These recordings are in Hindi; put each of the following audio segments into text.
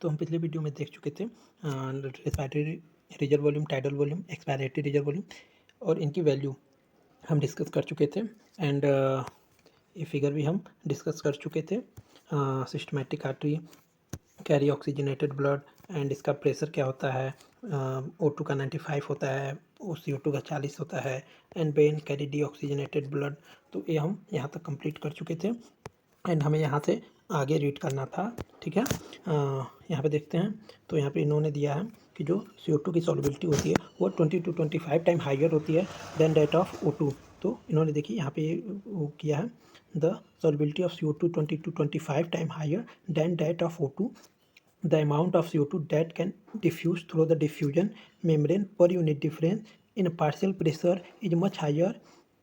तो हम पिछले वीडियो में देख चुके थे respiratory reserve volume, tidal volume, expiratory reserve volume और इनकी वैल्यू हम डिस्कस कर चुके थे। एंड ये फिगर भी हम डिस्कस कर चुके थे। Systematic artery carry oxygenated blood and इसका प्रेशर क्या होता है, O2 का 95 होता है, CO2 का 40 होता है, and when carry D oxygenated blood. तो ये हम यहाँ तक कंप्लीट कर चुके थे एंड हमें यहाँ से आगे रीड करना था। ठीक है, यहाँ पे देखते हैं। तो यहाँ पे इन्होंने दिया है कि जो CO2 की सॉल्युबिलिटी होती है वो 20 to 25 टाइम हाइयर होती है देन दैट ऑफ O2। तो इन्होंने देखिए यहाँ पे वो किया है, the solubility of CO2 20 to 25 time higher than that of O2, the amount of CO2 that can diffuse through the diffusion membrane per unit difference in partial pressure is much higher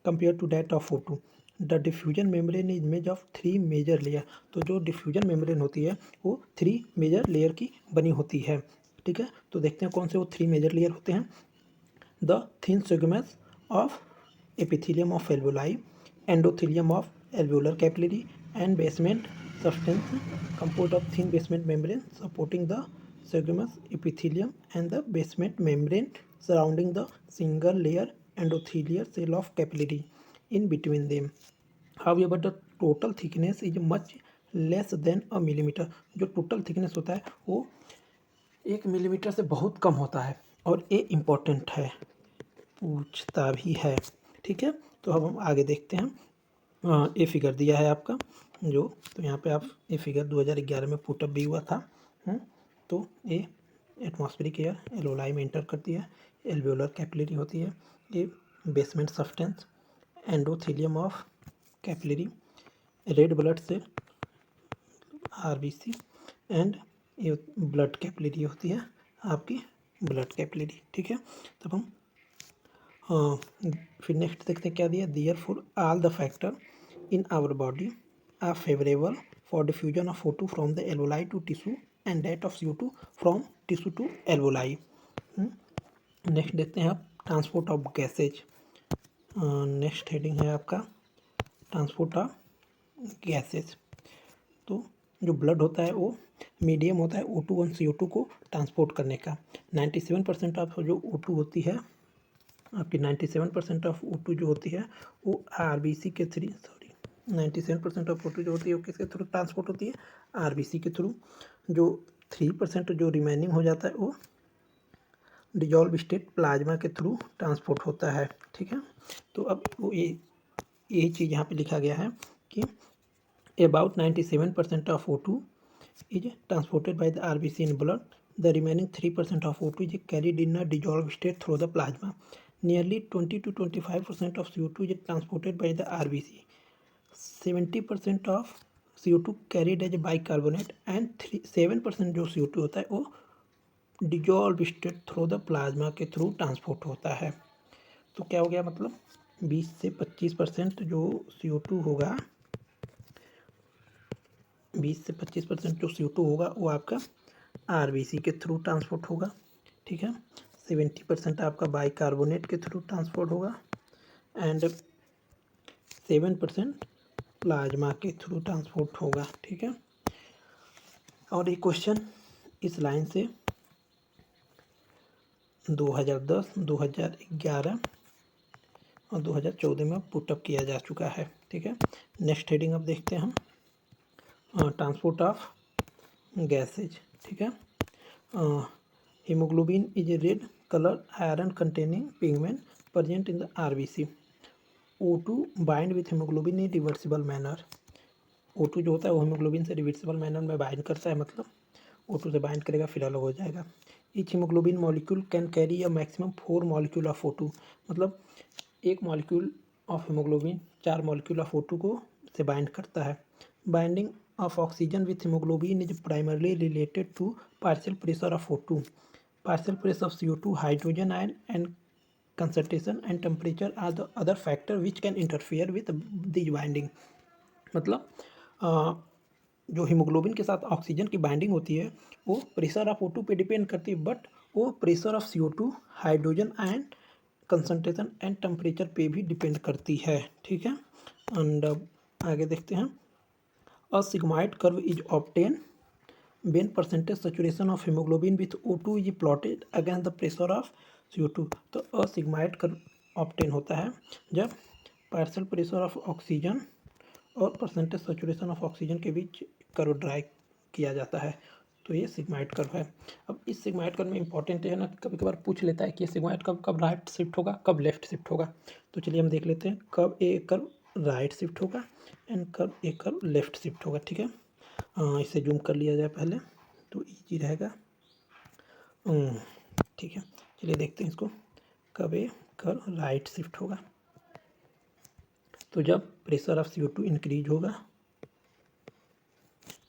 compared to that of O2. The diffusion membrane is made of 3 major layer। तो जो diffusion membrane होती है वो 3 major layer की बनी होती है। ठीक है, तो देखते हैं कौन से वो 3 major layer होते हैं। The thin squamous of epithelium of alveoli, endothelium of alveolar capillary, and basement substance composed of thin basement membrane supporting the squamous epithelium and the basement membrane surrounding the single layer endothelial cell of capillary in between them. However, the total thickness is much less than a millimeter। जो टोटल थिकनेस होता है वो 1 मिलीमीटर से बहुत कम होता है और ये इम्पोर्टेंट है, पूछता भी है। ठीक है, तो अब हम आगे देखते हैं। ये फिगर दिया है आपका जो, तो यहाँ पे आप ये फिगर 2011 में पुटअप भी हुआ था। तो ये एटमॉस्फेरिक एयर एल्वेओलाई में एंटर करती है, एल्वेओलर कैपिलरी होती है, ये basement substance, endothelium of capillary, red blood cell RBC, and ये ब्लड कैपिलरी होती है आपकी ब्लड कैपिलरी। ठीक है, तब हम फिर नेक्स्ट देखते हैं क्या दिया। Therefore all the factor in our body are favourable for diffusion of O2 from the alveoli to tissue and that of CO2 from tissue to alveoli. Next देखते हैं आप transport of gases. Next heading है आपका ट्रांसपोर्ट ऑफ गैसेज। तो जो ब्लड होता है वो मीडियम होता है O2 और CO2 को ट्रांसपोर्ट करने का। 97% ऑफ जो O2 होती है आपकी, 97% ऑफ O2 जो होती है वो RBC के थ्रू, 97% ऑफ O2 जो होती है वो किसके थ्रू ट्रांसपोर्ट होती है, RBC के थ्रू। जो 3% जो रिमेनिंग हो जाता है वो डिजॉल्व स्टेट प्लाज्मा के थ्रू ट्रांसपोर्ट होता है। ठीक है, तो अब वो यही चीज़ यहाँ पे लिखा गया है कि about 97% of O2 is transported by the RBC in blood. The remaining 3% of O2 is carried in a dissolved state through the plasma. Nearly 20 to 25% of CO2 is transported by the RBC. 70% of CO2 carried as bicarbonate and 7% जो CO2 होता है वो dissolve state through the plasma के थ्रू ट्रांसपोर्ट होता है। तो क्या हो गया, मतलब 20 से 25% जो CO2 होगा, 20 से 25% जो CO2 होगा वो आपका RBC के थ्रू ट्रांसपोर्ट होगा। ठीक है, 70% आपका बाइकार्बोनेट के थ्रू ट्रांसपोर्ट होगा एंड 7% प्लाज्मा के थ्रू ट्रांसपोर्ट होगा। ठीक है, और ये क्वेश्चन इस लाइन से 2010, 2011 और 2014 में पुटअप किया जा चुका है। ठीक है, नेक्स्ट हेडिंग अब देखते हैं हम ट्रांसपोर्ट ऑफ गैसेज। ठीक है, haemoglobin is a red colour iron containing pigment present in the RBC। O2 bind with haemoglobin in reversible manner. O2 जो होता है वो हीमोग्लोबिन से रिवर्सिबल मैनर में बाइंड करता है, मतलब O2 से बाइंड करेगा फिर अलग हो जाएगा। Each haemoglobin molecule can carry a maximum 4 molecule of O2। मतलब एक molecule of haemoglobin 4 molecule of O2 को से बाइंड करता है। Binding of oxygen with hemoglobin is primarily related to partial pressure of O2, partial pressure of CO2, hydrogen ion, and concentration and temperature are the other factor which can interfere with the binding। मतलब जो हीमोग्लोबिन के साथ ऑक्सीजन की बाइंडिंग होती है वो प्रेशर ऑफ O2 पे डिपेंड करती है, बट वो pressure of CO2, hydrogen ion, concentration and temperature पे भी डिपेंड करती है। ठीक है, एंड आगे देखते हैं। A sigmoid curve is obtained when percentage saturation of hemoglobin with O2 is plotted against the pressure of CO2, तो असिग्माइड कर्व ऑब्टेन होता है जब पार्शियल प्रेशर ऑफ ऑक्सीजन और परसेंटेज सैचुरेशन ऑफ ऑक्सीजन के बीच कर्व ड्राई किया जाता है, तो ये सिग्माइड कर्व है। अब इस सिग्माइड कर्व में इंपॉर्टेंट है ना, कभी कभार पूछ लेता है कि ये सिग्माइड कर्व कब राइट शिफ्ट होगा, कब लेफ्ट शिफ्ट होगा। तो चलिए हम देख लेते हैं कब ए कर्व राइट शिफ्ट होगा एंड कब ए कर्व लेफ्ट शिफ्ट होगा। ठीक है, इसे जूम कर लिया जाए पहले तो ईजी रहेगा। ठीक है, चलिए देखते हैं इसको, कब ए कर्व राइट शिफ्ट होगा। तो जब प्रेशर ऑफ CO2 इंक्रीज होगा,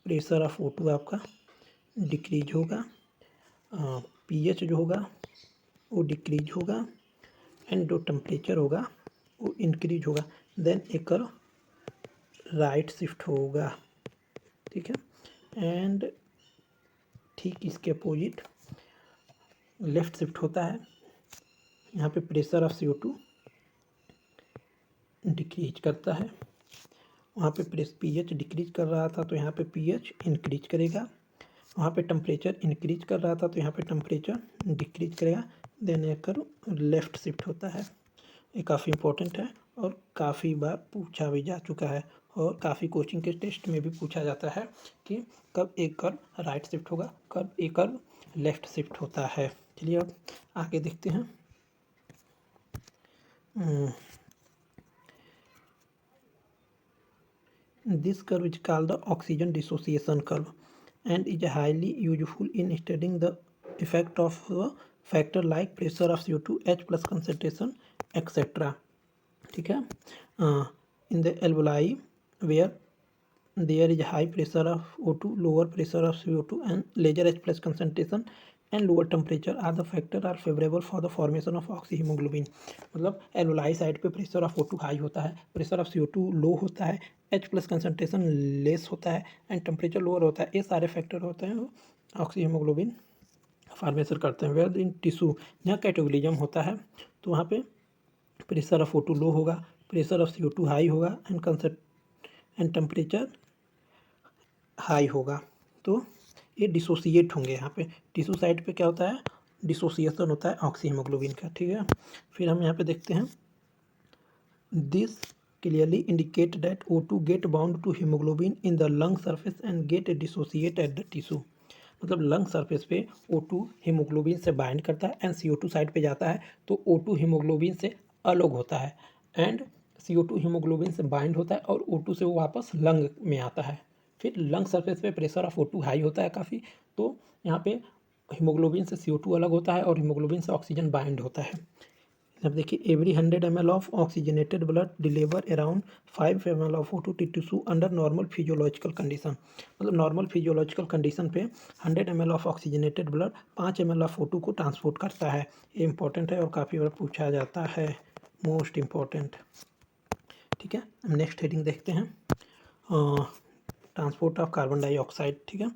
प्रेशर ऑफ O2 आपका डिक्रीज होगा, pH जो होगा वो डिक्रीज होगा एंड जो टेम्परेचर होगा वो इंक्रीज होगा, देन एक कर्व राइट शिफ्ट होगा। ठीक है, एंड ठीक इसके अपोजिट लेफ्ट शिफ्ट होता है। यहाँ पे प्रेशर ऑफ CO2 डिक्रीज करता है, वहाँ पे pH डिक्रीज कर रहा था तो यहाँ पे pH इंक्रीज करेगा, वहाँ पे टेम्परेचर इंक्रीज कर रहा था तो यहाँ पे टेम्परेचर डिक्रीज करेगा, देन ये कर्व लेफ्ट शिफ्ट होता है। ये काफ़ी इंपॉर्टेंट है और काफ़ी बार पूछा भी जा चुका है और काफ़ी कोचिंग के टेस्ट में भी पूछा जाता है कि कब एक कर्व राइट शिफ्ट होगा, कब एक कर्व लेफ्ट शिफ्ट होता है। चलिए अब आगे देखते हैं। This curve is called the oxygen dissociation curve and is highly useful in studying the effect of a factor like pressure of CO2, H plus concentration, etc. ठीक है, in the alveoli where there is high pressure of O2, lower pressure of CO2 and larger H plus concentration and lower temperature are the factor are favorable for the formation of oxyhemoglobin। मतलब एल्वोलाई साइड पे प्रेशर ऑफ O2 हाई होता है, प्रेशर ऑफ CO2 लो होता है, H प्लस कंसनट्रेशन लेस होता है एंड टेम्परेचर लोअर होता है। ये सारे फैक्टर होते हैं ऑक्सीहीमोग्लोबिन फार्मेशन करते हैं। वेयर इन टिश्यू जहाँ कैटेगोलिज्म होता है तो वहाँ पे प्रेशर ऑफ O2 लो होगा, प्रेशर ऑफ CO2 हाई होगा एंड टेम्परेचर हाई होगा, तो ये डिसोसिएट होंगे। यहाँ पे टिश्यू साइड पे क्या होता है, डिसोसिएशन होता है ऑक्सीहीमोग्लोबिन का। ठीक है, फिर हम यहाँ पे देखते हैं this clearly indicate that O2 get bound to hemoglobin in the lung surface and get dissociate at the tissue। मतलब लंग सरफेस पे O2 हीमोग्लोबिन से बाइंड करता है एंड CO2 साइड पे जाता है तो O2 हीमोग्लोबिन से अलग होता है एंड CO2 हीमोग्लोबिन से बाइंड होता है और O2 से वो वापस लंग में आता है। फिर लंग सरफेस पे प्रेशर ऑफ O2 हाई होता है काफ़ी, तो यहाँ पे हीमोग्लोबिन से CO2 अलग होता है और हीमोग्लोबिन से ऑक्सीजन बाइंड होता है। अब देखिए every 100 ml of oxygenated blood deliver around 5 ml of O2 to tissue under normal physiological condition. मतलब नॉर्मल फिजियोलॉजिकल कंडीशन पे 100 ml of oxygenated blood 5 ml of O2 को ट्रांसपोर्ट करता है। ये इंपॉर्टेंट है और काफ़ी बार पूछा जाता है, मोस्ट इम्पॉर्टेंट। ठीक है, हम नेक्स्ट हेडिंग देखते हैं, ट्रांसपोर्ट ऑफ कार्बन डाइऑक्साइड। ठीक है,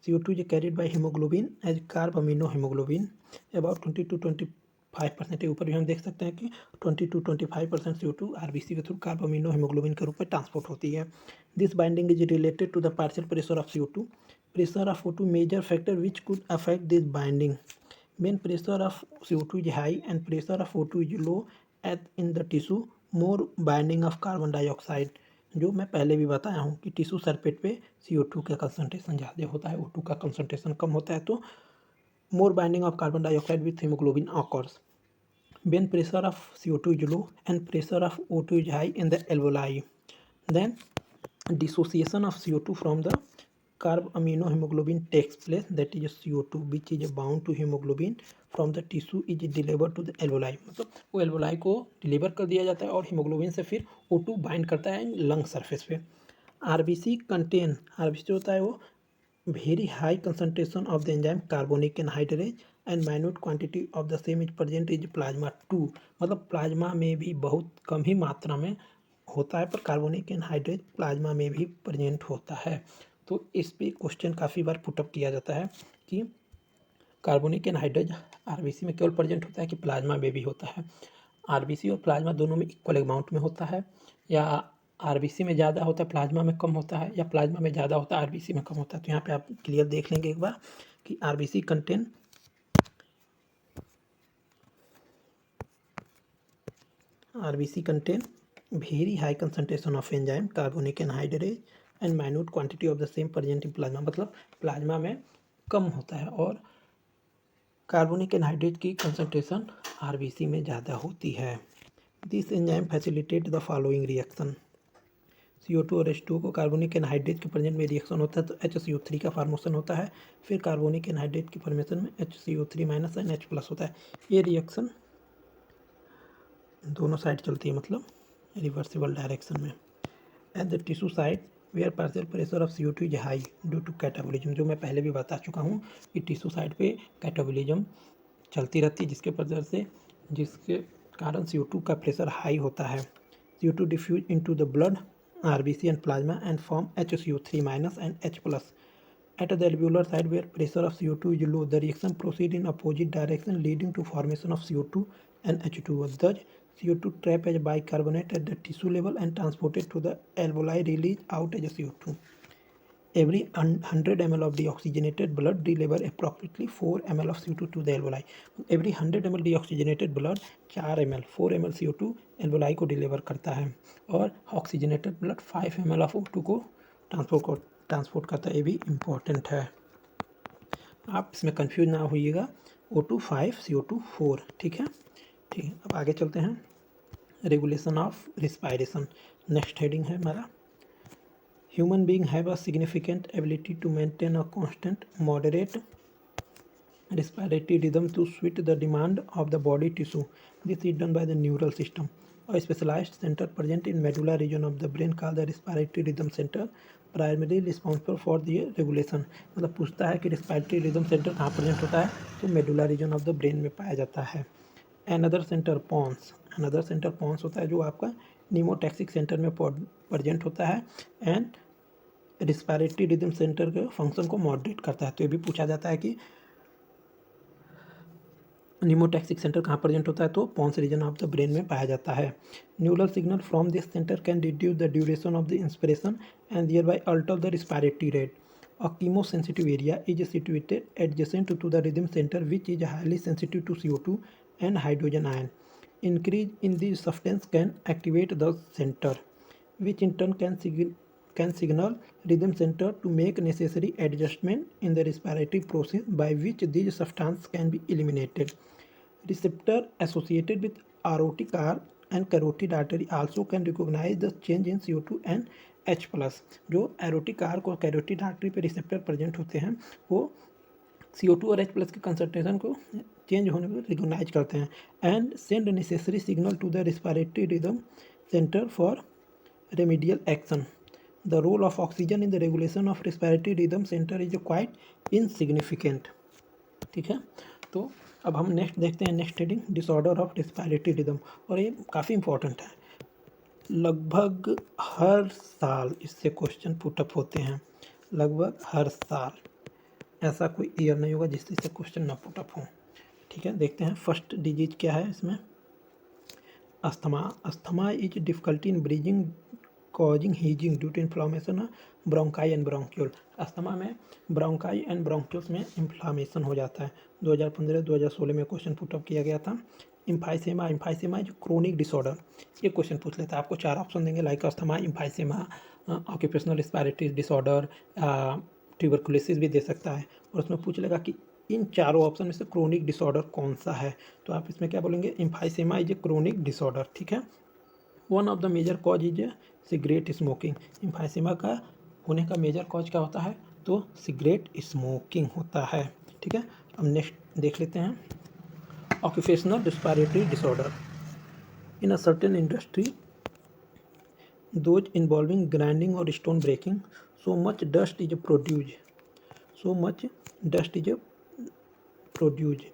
CO2 is carried by hemoglobin as carb amino haemoglobin about 20 to 25% के ऊपर भी हम देख सकते हैं कि 20 to 25% CO2 RBC के थ्रू कार्ब अमीनो हीमोग्लोबिन के रूप में ट्रांसपोर्ट होती है। This binding is related to the partial pressure of CO2। Pressure of O2 major factor which could affect this binding. When pressure of CO2 is high and pressure of O2 is low at in the tissue, more binding of carbon dioxide। जो मैं पहले भी बताया हूँ कि टिश्यू सरफेस पे CO2 का कंसनट्रेशन ज़्यादा होता है, O2 का कंसनट्रेशन कम होता है, तो more binding of carbon dioxide with hemoglobin occurs when pressure of CO2 is low and pressure of O2 is high in the alveoli. Then dissociation of CO2 from the carb amino hemoglobin takes place, that is CO2 which is bound to hemoglobin from the tissue is delivered to the alveoli। मतलब वो एल्वोलाई को डिलीवर कर दिया जाता है और हीमोग्लोबिन से फिर O2 बाइंड करता है लंग सरफेस पे। आरबीसी कंटेन, आरबीसी होता है वो very high concentration of the enzyme carbonic anhydrase and minute quantity of the same is present in plasma 2। मतलब प्लाज्मा में भी बहुत कम ही मात्रा में होता है पर कार्बोनिक एनहाइड्रेज प्लाज्मा में भी प्रेजेंट होता है। तो इस पे क्वेश्चन काफ़ी बार पुटअप किया जाता है कि कार्बोनिक एनहाइड्रेज आरबीसी में केवल प्रेजेंट होता है कि प्लाज्मा में भी होता है। आरबीसी और प्लाज्मा दोनों में इक्वल अमाउंट में होता है या आरबीसी में ज़्यादा होता है, प्लाज्मा में कम होता है, या प्लाज्मा में ज़्यादा होता है, आरबीसी में कम होता है। तो यहाँ पे आप क्लियर देख लेंगे एक बार कि RBC contain very high concentration of enzyme, carbonic anhydrase and minute quantity of the same present in plasma। मतलब प्लाज्मा में कम होता है और कार्बोनिक एनहाइड्रेट की कंसंट्रेशन आरबीसी में ज़्यादा होती है। This enzyme facilitate the following reaction. CO2 और H2O को कार्बोनिक एनहाइड्रेट के प्रेजेंट में रिएक्शन होता है तो HCO3 का फॉर्मेशन होता है। फिर कार्बोनिक एनहाइड्रेट की फॉर्मेशन में HCO3 minus and H plus होता है। ये रिएक्शन दोनों साइड चलती है, मतलब रिवर्सिबल डायरेक्शन में। At the tissue side where partial pressure of CO2 is high due to catabolism. जो मैं पहले भी बता चुका हूँ कि टिश्यू साइड पे कैटाबोलिज्म चलती रहती है, जिसके कारण CO2 का प्रेशर हाई होता है। CO2 diffuse into the blood, RBC and plasma and form HCO3 minus and H plus. At the alveolar side where pressure of CO2 is low, the reaction proceed in opposite direction leading to formation of CO2 and H2O. Thus, CO2 trapped as bicarbonate at the tissue level and transported to the alveoli release out as CO2. Every 100 ml of deoxygenated blood deliver approximately 4 ml of CO2 to the alveoli. Every 100 ml deoxygenated blood 4 ml 4 ml CO2 alveoli को डिलीवर करता है और oxygenated blood 5 ml of O2 को ट्रांसपोर्ट करता है। ये भी इम्पोर्टेंट है, आप इसमें कंफ्यूज ना होइएगा। O2 5 CO2 4, ठीक है। अब आगे चलते हैं। Regulation of respiration next heading है हमारा। Human beings have a significant ability to maintain a constant, moderate respiratory rhythm to suit the demand of the body tissue. This is done by the neural system, a specialized center present in medulla region of the brain called the respiratory rhythm center, primarily responsible for the regulation। मतलब पूछता है कि respiratory rhythm center कहाँ प्रेजेंट होता है, तो medulla region of the brain में पाया जाता है। Another center pons होता है जो आपका नीमोटैक्सिक सेंटर में प्रेजेंट होता है एंड रिस्पायरेटरी रिदम सेंटर के फंक्शन को मॉडरेट करता है। तो ये भी पूछा जाता है कि नीमोटैक्सिक सेंटर कहाँ प्रेजेंट होता है, तो pons region of the brain में पाया जाता है। Neural signal from this centre can reduce the duration of the inspiration and thereby alter the respiratory rate. A chemosensitive area is situated adjacent to the rhythm center which is highly sensitive to CO2 and hydrogen ion. Increase in these substance can activate the center, which in turn can signal rhythm center to make necessary adjustment in the respiratory process by which these substances can be eliminated. Receptor associated with aortic arch and carotid artery also can recognize the change in CO2 and H plus. जो एरोटिक आर्क और कैरोटिड आर्टरी पे रिसेप्टर प्रेजेंट होते हैं वो CO2 और H प्लस के कंसंट्रेशन को चेंज होने पर रिकोगनाइज करते हैं and send necessary signal to the respiratory rhythm centre for remedial action. The role of oxygen in the regulation of respiratory rhythm centre is quite insignificant, ठीक है। तो अब हम नेक्स्ट देखते हैं, next heading disorder of respiratory rhythm, और ये काफ़ी इंपॉर्टेंट है। लगभग हर साल इससे क्वेश्चन पुटअप होते हैं, लगभग हर साल, ऐसा कोई ईयर नहीं होगा जिससे इससे क्वेश्चन ना पुटअप हो, ठीक है। देखते हैं फर्स्ट डिजीज क्या है इसमें। Asthma is difficulty in breathing causing wheezing due to inflammation bronchi and bronchiole. Asthma में ब्रोंकाई एंड ब्रोंक्यूल्स में इन्फ्लामेशन हो जाता है। 2015-2016 में क्वेश्चन पुटअप किया गया था। Emphysema is chronic disorder. ये क्वेश्चन पूछ लेता है, आपको 4 ऑप्शन देंगे, like asthma, emphysema, occupational respiratory disorder, tuberculosis भी दे सकता है, और उसमें पूछ लेगा कि इन चारों ऑप्शन में से क्रोनिक डिसऑर्डर कौन सा है। तो आप इसमें क्या बोलेंगे, emphysema is a chronic disorder, ठीक है। One of the major cause is cigarette smoking. Emphysema का होने का मेजर कॉज क्या होता है, तो सिगरेट स्मोकिंग होता है, ठीक है। अब नेक्स्ट देख लेते हैं, occupational respiratory disorder. In a certain industry those involving grinding or stone breaking, so much dust is produced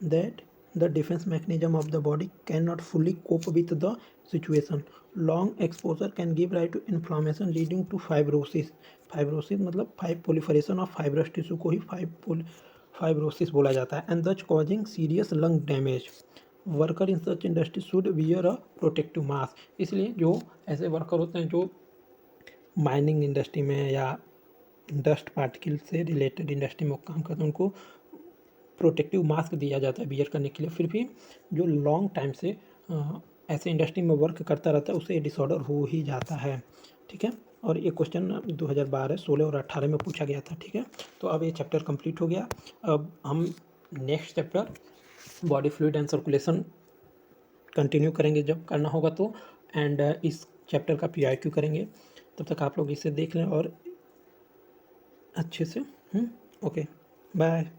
that the defense mechanism of the body cannot fully cope with the situation. Long exposure can give rise to inflammation leading to fibrosis। Fibrosis मतलब proliferation of fibrous tissue को ही फाइब्रोसिस बोला जाता है, and thus causing serious lung damage। Worker in such industry should wear a protective mask. इसलिए जो ऐसे वर्कर होते हैं जो माइनिंग इंडस्ट्री में या डस्ट पार्टिकल से रिलेटेड इंडस्ट्री में काम करते हैं, उनको प्रोटेक्टिव मास्क दिया जाता है वियर करने के लिए। फिर भी जो लॉन्ग टाइम से ऐसे इंडस्ट्री में वर्क करता रहता है उसे डिसऑर्डर हो ही जाता है। ठीक है, और ये क्वेश्चन 2012, 16 और 18 में पूछा गया था। ठीक है, तो अब ये चैप्टर कंप्लीट हो गया। अब हम next chapter body fluid and circulation continue करेंगे जब करना होगा तो, एंड इस चैप्टर का PIQ करेंगे। तब तक आप लोग इसे देख लें और अच्छे से। Okay, bye.